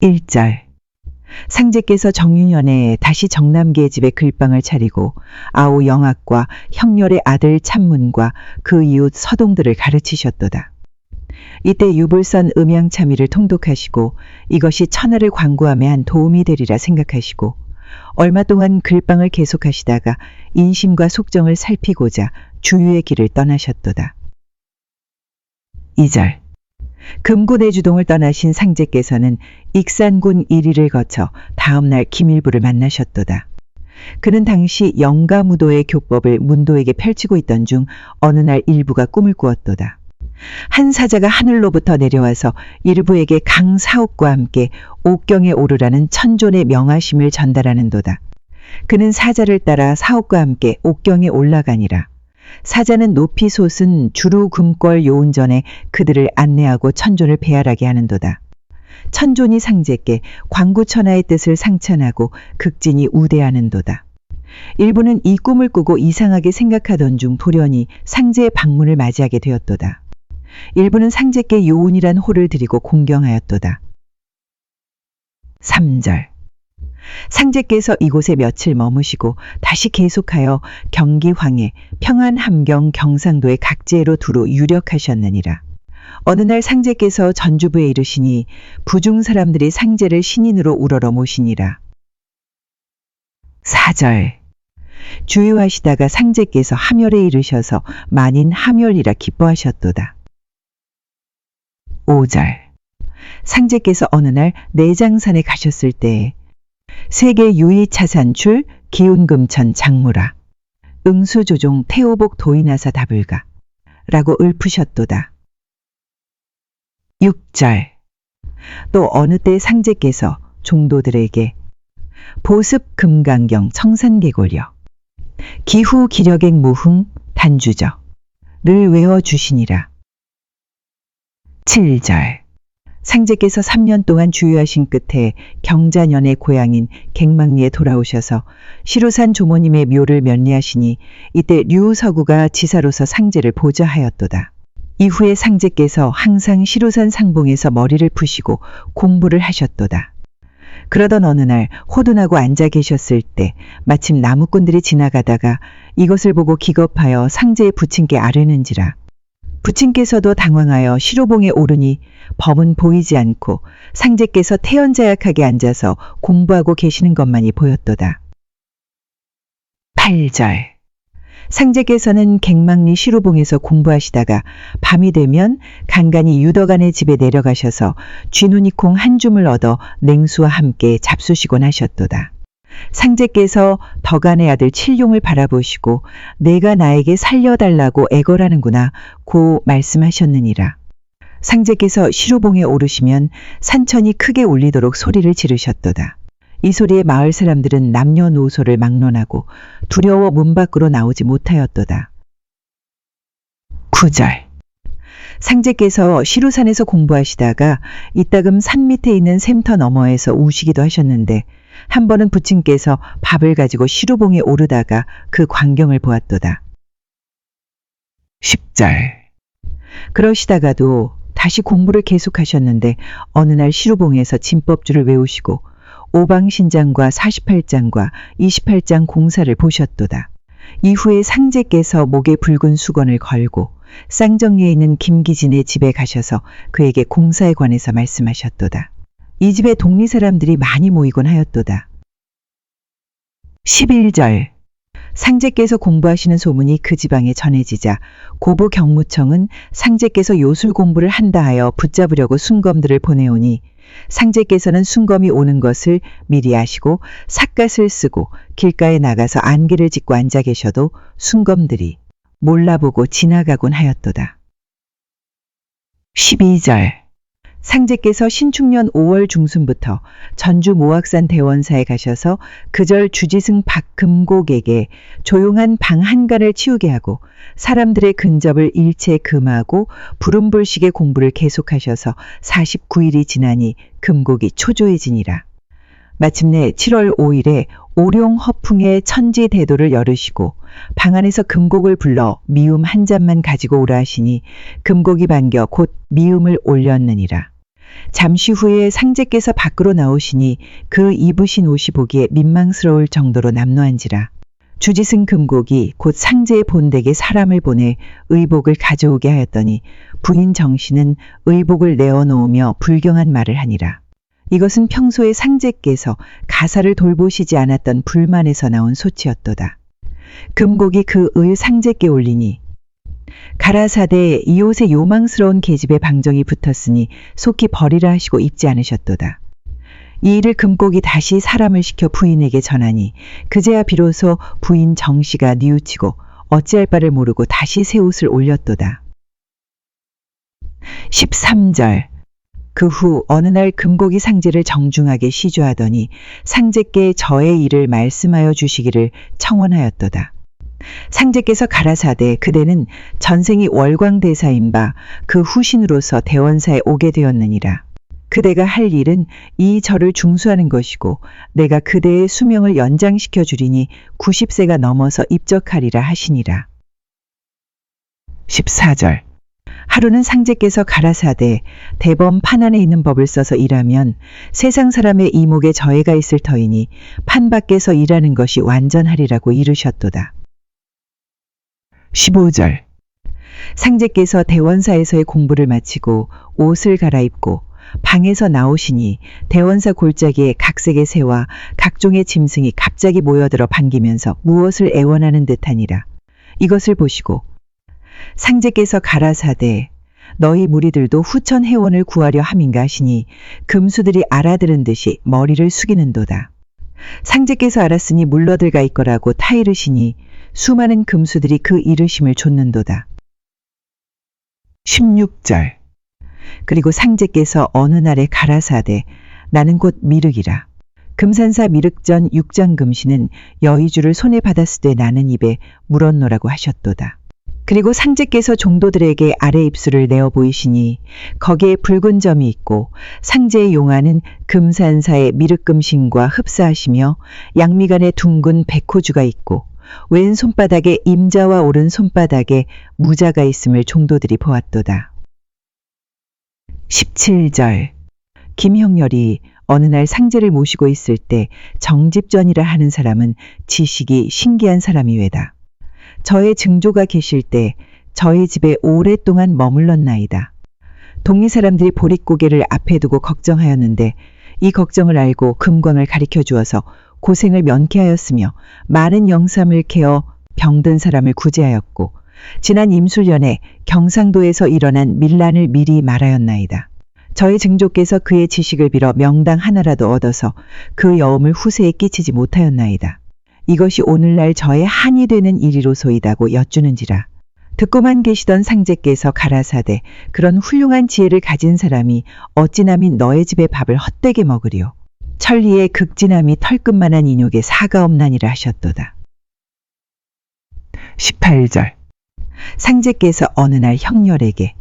1절. 상제께서 정유년에 다시 정남기의 집에 글방을 차리고 아우 영악과 형렬의 아들 참문과 그 이웃 서동들을 가르치셨도다. 이때 유불선 음양참의를 통독하시고 이것이 천하를 광구함에 한 도움이 되리라 생각하시고 얼마 동안 글방을 계속하시다가 인심과 속정을 살피고자 주유의 길을 떠나셨도다. 2절. 금고내주동을 떠나신 상제께서는 익산군 이리를 거쳐 다음날 김일부를 만나셨도다. 그는 당시 영가무도의 교법을 문도에게 펼치고 있던 중 어느 날 일부가 꿈을 꾸었도다. 한 사자가 하늘로부터 내려와서 일부에게 강사옥과 함께 옥경에 오르라는 천존의 명하심을 전달하는도다. 그는 사자를 따라 사옥과 함께 옥경에 올라가니라. 사자는 높이 솟은 주루 금궐 요운전에 그들을 안내하고 천존을 배알하게 하는도다. 천존이 상제께 광구천하의 뜻을 상찬하고 극진히 우대하는도다. 일부는 이 꿈을 꾸고 이상하게 생각하던 중 돌연히 상제의 방문을 맞이하게 되었도다. 일부는 상제께 요운이란 호를 드리고 공경하였도다. 3절. 상제께서 이곳에 며칠 머무시고 다시 계속하여 경기 황해, 평안 함경 경상도의 각지로 두루 유력하셨느니라. 어느 날 상제께서 전주부에 이르시니 부중 사람들이 상제를 신인으로 우러러 모시니라. 4절. 주유하시다가 상제께서 함열에 이르셔서 만인 함열이라 기뻐하셨도다. 5절. 상제께서 어느 날 내장산에 가셨을 때에 세계 유이차산출 기운금천 장무라 응수조종 태오복 도인하사 다불가 라고 읊으셨도다. 6절. 또 어느 때 상제께서 종도들에게 보습 금강경 청산계골려 기후 기력액 무흥 단주저 를 외워주시니라. 7절. 상제께서 3년 동안 주유하신 끝에 경자년의 고향인 갱망리에 돌아오셔서 시루산 조모님의 묘를 면례하시니 이때 류서구가 지사로서 상제를 보좌하였도다. 이후에 상제께서 항상 시루산 상봉에서 머리를 푸시고 공부를 하셨도다. 그러던 어느 날 호둔하고 앉아 계셨을 때 마침 나무꾼들이 지나가다가 이것을 보고 기겁하여 상제의 부친께 아뢰는지라. 부친께서도 당황하여 시로봉에 오르니 범은 보이지 않고 상제께서 태연자약하게 앉아서 공부하고 계시는 것만이 보였도다. 8절. 상제께서는 갱망리 시로봉에서 공부하시다가 밤이 되면 간간히 유덕안의 집에 내려가셔서 쥐누니콩 한 줌을 얻어 냉수와 함께 잡수시곤 하셨도다. 상제께서 덕안의 아들 칠룡을 바라보시고 내가 나에게 살려달라고 애걸하는구나 고 말씀하셨느니라. 상제께서 시로봉에 오르시면 산천이 크게 울리도록 소리를 지르셨도다. 이 소리에 마을 사람들은 남녀노소를 막론하고 두려워 문 밖으로 나오지 못하였도다. 9절. 상제께서 시루산에서 공부하시다가 이따금 산 밑에 있는 샘터 너머에서 우시기도 하셨는데 한 번은 부친께서 밥을 가지고 시루봉에 오르다가 그 광경을 보았도다. 10절. 그러시다가도 다시 공부를 계속하셨는데 어느 날 시루봉에서 진법주를 외우시고 오방신장과 48장과 28장 공사를 보셨도다. 이후에 상제께서 목에 붉은 수건을 걸고 쌍정리에 있는 김기진의 집에 가셔서 그에게 공사에 관해서 말씀하셨도다. 이 집에 동리 사람들이 많이 모이곤 하였도다. 11절. 상제께서 공부하시는 소문이 그 지방에 전해지자 고부 경무청은 상제께서 요술 공부를 한다 하여 붙잡으려고 순검들을 보내오니 상제께서는 순검이 오는 것을 미리 아시고 삿갓을 쓰고 길가에 나가서 안개를 짓고 앉아 계셔도 순검들이 몰라보고 지나가곤 하였도다. 12절. 상제께서 신축년 5월 중순부터 전주 모악산 대원사에 가셔서 그절 주지승 박금곡에게 조용한 방 한간을 치우게 하고 사람들의 근접을 일체 금하고 불음불식의 공부를 계속하셔서 49일이 지나니 금곡이 초조해지니라. 마침내 7월 5일에 오룡허풍의 천지대도를 열으시고 방 안에서 금곡을 불러 미음 한 잔만 가지고 오라 하시니 금곡이 반겨 곧 미음을 올렸느니라. 잠시 후에 상제께서 밖으로 나오시니 그 입으신 옷이 보기에 민망스러울 정도로 남노한지라. 주지승 금곡이 곧 상제의 본댁에 사람을 보내 의복을 가져오게 하였더니 부인 정씨는 의복을 내어놓으며 불경한 말을 하니라. 이것은 평소에 상제께서 가사를 돌보시지 않았던 불만에서 나온 소치였도다. 금곡이 그 의 상제께 올리니 가라사대 이 옷에 요망스러운 계집의 방정이 붙었으니 속히 버리라 하시고 입지 않으셨도다. 이 일을 금곡이 다시 사람을 시켜 부인에게 전하니 그제야 비로소 부인 정씨가 뉘우치고 어찌할 바를 모르고 다시 새 옷을 올렸도다. 13절. 그 후 어느 날 금곡이 상제를 정중하게 시주하더니 상제께 저의 일을 말씀하여 주시기를 청원하였도다. 상제께서 가라사대 그대는 전생이 월광대사인 바 그 후신으로서 대원사에 오게 되었느니라. 그대가 할 일은 이 절을 중수하는 것이고 내가 그대의 수명을 연장시켜 주리니 90세가 넘어서 입적하리라 하시니라. 14절. 하루는 상제께서 가라사대 대범 판 안에 있는 법을 써서 일하면 세상 사람의 이목에 저해가 있을 터이니 판 밖에서 일하는 것이 완전하리라고 이르셨도다. 15절. 상제께서 대원사에서의 공부를 마치고 옷을 갈아입고 방에서 나오시니 대원사 골짜기에 각색의 새와 각종의 짐승이 갑자기 모여들어 반기면서 무엇을 애원하는 듯하니라. 이것을 보시고 상제께서 가라사대 너희 무리들도 후천 해원을 구하려 함인가 하시니 금수들이 알아들은 듯이 머리를 숙이는도다. 상제께서 알았으니 물러들가 있거라고 타이르시니 수많은 금수들이 그 이르심을 좇는도다. 16절. 그리고 상제께서 어느 날에 가라사대 나는 곧 미륵이라. 금산사 미륵전 육장금시는 여의주를 손에 받았을 때 나는 입에 물었노라고 하셨도다. 그리고 상제께서 종도들에게 아래 입술을 내어 보이시니 거기에 붉은 점이 있고 상제의 용안은 금산사의 미륵금신과 흡사하시며 양미간에 둥근 백호주가 있고 왼 손바닥에 임자와 오른 손바닥에 무자가 있음을 종도들이 보았도다. 17절. 김형렬이 어느 날 상제를 모시고 있을 때 정집전이라 하는 사람은 지식이 신기한 사람이외다. 저의 증조가 계실 때 저의 집에 오랫동안 머물렀나이다. 동리 사람들이 보릿고개를 앞에 두고 걱정하였는데 이 걱정을 알고 금광을 가리켜 주어서 고생을 면케하였으며 많은 영삼을 캐어 병든 사람을 구제하였고 지난 임술년에 경상도에서 일어난 밀란을 미리 말하였나이다. 저희 증조께서 그의 지식을 빌어 명당 하나라도 얻어서 그 여움을 후세에 끼치지 못하였나이다. 이것이 오늘날 저의 한이 되는 일이로소이다고 여쭈는지라. 듣고만 계시던 상제께서 가라사대 그런 훌륭한 지혜를 가진 사람이 어찌 남이 너의 집의 밥을 헛되게 먹으리요. 천리의 극진함이 털끝만한 인욕에 사가 없나니라 하셨도다. 18절. 상제께서 어느 날 형렬에게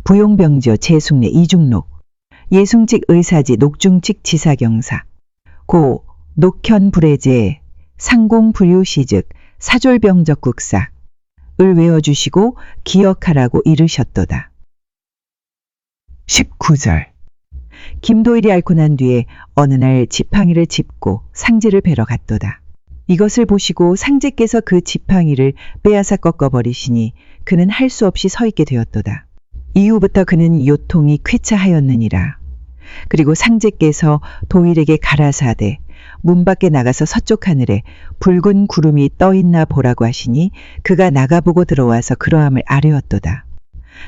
부용병지어 제숙내 이중록 예숭직 의사지 녹중직 지사경사 고 녹현 불해제 상공불유시즉 사졸병적국사 을 외워주시고 기억하라고 이르셨도다. 19절. 김도일이 앓고 난 뒤에 어느 날 지팡이를 짚고 상제를 뵈러 갔도다. 이것을 보시고 상제께서 그 지팡이를 빼앗아 꺾어버리시니 그는 할 수 없이 서 있게 되었도다. 이후부터 그는 요통이 쾌차하였느니라. 그리고 상제께서 도일에게 가라사대 문 밖에 나가서 서쪽 하늘에 붉은 구름이 떠있나 보라고 하시니 그가 나가보고 들어와서 그러함을 아뢰었도다.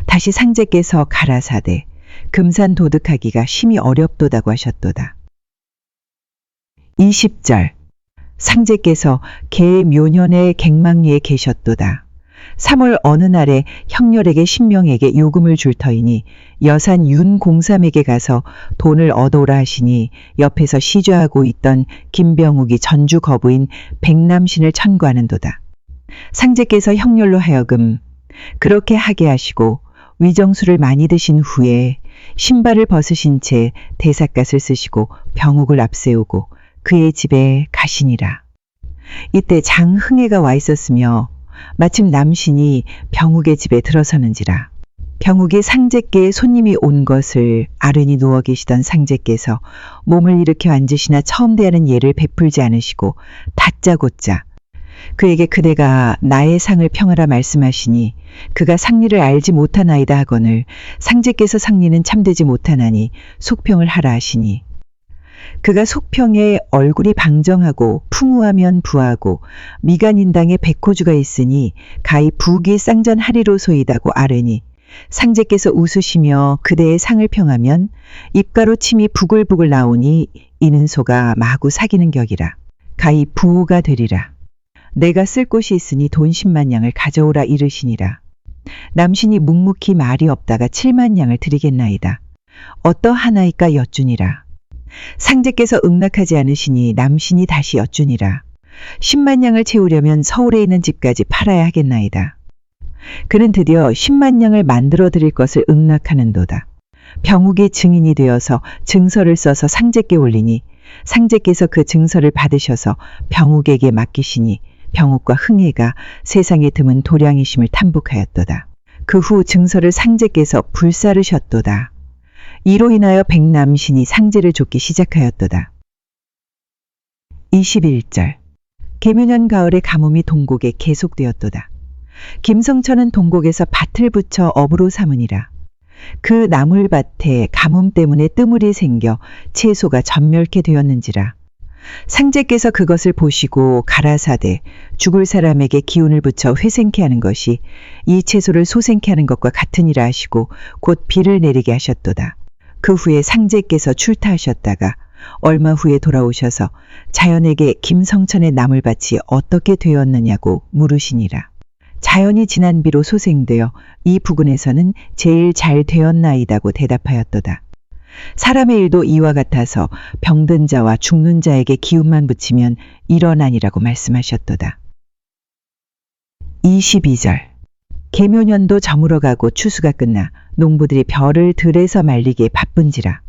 다시 상제께서 가라사대 금산 도득하기가 심히 어렵도다고 하셨도다. 20절. 상제께서 개 묘년의 갱망리에 계셨도다. 3월 어느 날에 형렬에게 신명에게 요금을 줄 터이니 여산 윤공삼에게 가서 돈을 얻어오라 하시니 옆에서 시주하고 있던 김병욱이 전주 거부인 백남신을 천구하는도다. 상제께서 형렬로 하여금 그렇게 하게 하시고 위정수를 많이 드신 후에 신발을 벗으신 채 대삿갓을 쓰시고 병욱을 앞세우고 그의 집에 가시니라. 이때 장흥애가 와 있었으며 마침 남신이 병욱의 집에 들어서는지라. 병욱이 상제께에 손님이 온 것을 아른히 누워 계시던 상제께서 몸을 일으켜 앉으시나 처음 대하는 예를 베풀지 않으시고 다짜고짜 그에게 그대가 나의 상을 평하라 말씀하시니 그가 상리를 알지 못하나이다 하거늘 상제께서 상리는 참되지 못하나니 속평을 하라 하시니 그가 속평에 얼굴이 방정하고 풍우하면 부하고 미간인당에 백호주가 있으니 가히 부귀 쌍전하리로소이다고 아뢰니 상제께서 웃으시며 그대의 상을 평하면 입가로 침이 부글부글 나오니 이는 소가 마구 사기는 격이라. 가히 부호가 되리라. 내가 쓸 곳이 있으니 돈 10만 양을 가져오라 이르시니라. 남신이 묵묵히 말이 없다가 7만 양을 드리겠나이다. 어떠하나이까 여쭈니라. 상제께서 응낙하지 않으시니 남신이 다시 여쭈니라. 10만 양을 채우려면 서울에 있는 집까지 팔아야 하겠나이다. 그는 드디어 10만 양을 만들어 드릴 것을 응낙하는도다. 병욱이 증인이 되어서 증서를 써서 상제께 올리니 상제께서 그 증서를 받으셔서 병욱에게 맡기시니 병욱과 흥애가 세상에 드문 도량이심을 탐복하였도다. 그 후 증서를 상제께서 불사르셨도다. 이로 인하여 백남신이 상제를 쫓기 시작하였도다. 21절 계묘년 가을에 가뭄이 동곡에 계속되었도다. 김성천은 동곡에서 밭을 붙여 업으로 삼으니라. 그 나물밭에 가뭄 때문에 뜨물이 생겨 채소가 전멸케 되었는지라. 상제께서 그것을 보시고 가라사대 죽을 사람에게 기운을 붙여 회생케 하는 것이 이 채소를 소생케 하는 것과 같으니라 하시고 곧 비를 내리게 하셨도다. 그 후에 상제께서 출타하셨다가 얼마 후에 돌아오셔서 자연에게 김성천의 나물밭이 어떻게 되었느냐고 물으시니라. 자연이 지난 비로 소생되어 이 부근에서는 제일 잘 되었나이다고 대답하였도다. 사람의 일도 이와 같아서 병든 자와 죽는 자에게 기운만 붙이면 일어나니라고 말씀하셨도다. 22절 계묘년도 저물어가고 추수가 끝나 농부들이 벼를 들에서 말리기에 바쁜지라.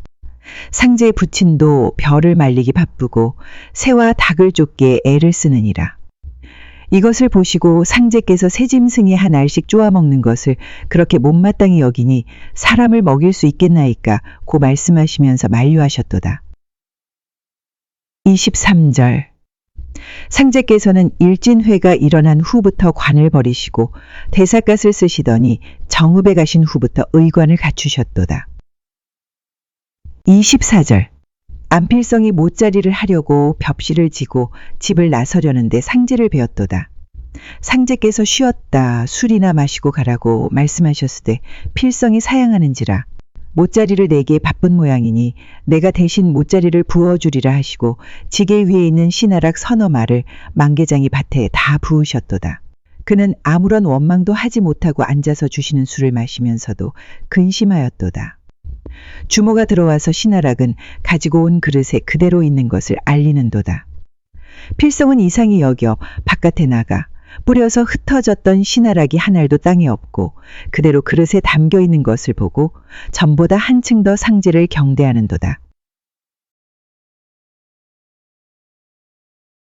상제의 부친도 벼를 말리기 바쁘고 새와 닭을 쫓기에 애를 쓰느니라. 이것을 보시고 상제께서 새짐승이 한 알씩 쪼아 먹는 것을 그렇게 못마땅히 여기니 사람을 먹일 수 있겠나이까 고 말씀하시면서 만류하셨도다. 23절 상제께서는 일진회가 일어난 후부터 관을 버리시고 대사갓을 쓰시더니 정읍에 가신 후부터 의관을 갖추셨도다. 24절 안필성이 못자리를 하려고 벽시를 지고 집을 나서려는데 상제를 베었도다. 상제께서 쉬었다 술이나 마시고 가라고 말씀하셨으되 필성이 사양하는지라 못자리를 내기에 바쁜 모양이니 내가 대신 못자리를 부어주리라 하시고 지게 위에 있는 씨나락 서너 마를 망개장이 밭에 다 부으셨도다. 그는 아무런 원망도 하지 못하고 앉아서 주시는 술을 마시면서도 근심하였도다. 주모가 들어와서 씨나락은 가지고 온 그릇에 그대로 있는 것을 알리는도다. 필성은 이상히 여겨 바깥에 나가 뿌려서 흩어졌던 씨나락이 한 알도 땅에 없고 그대로 그릇에 담겨 있는 것을 보고 전보다 한층 더 상제를 경대하는도다.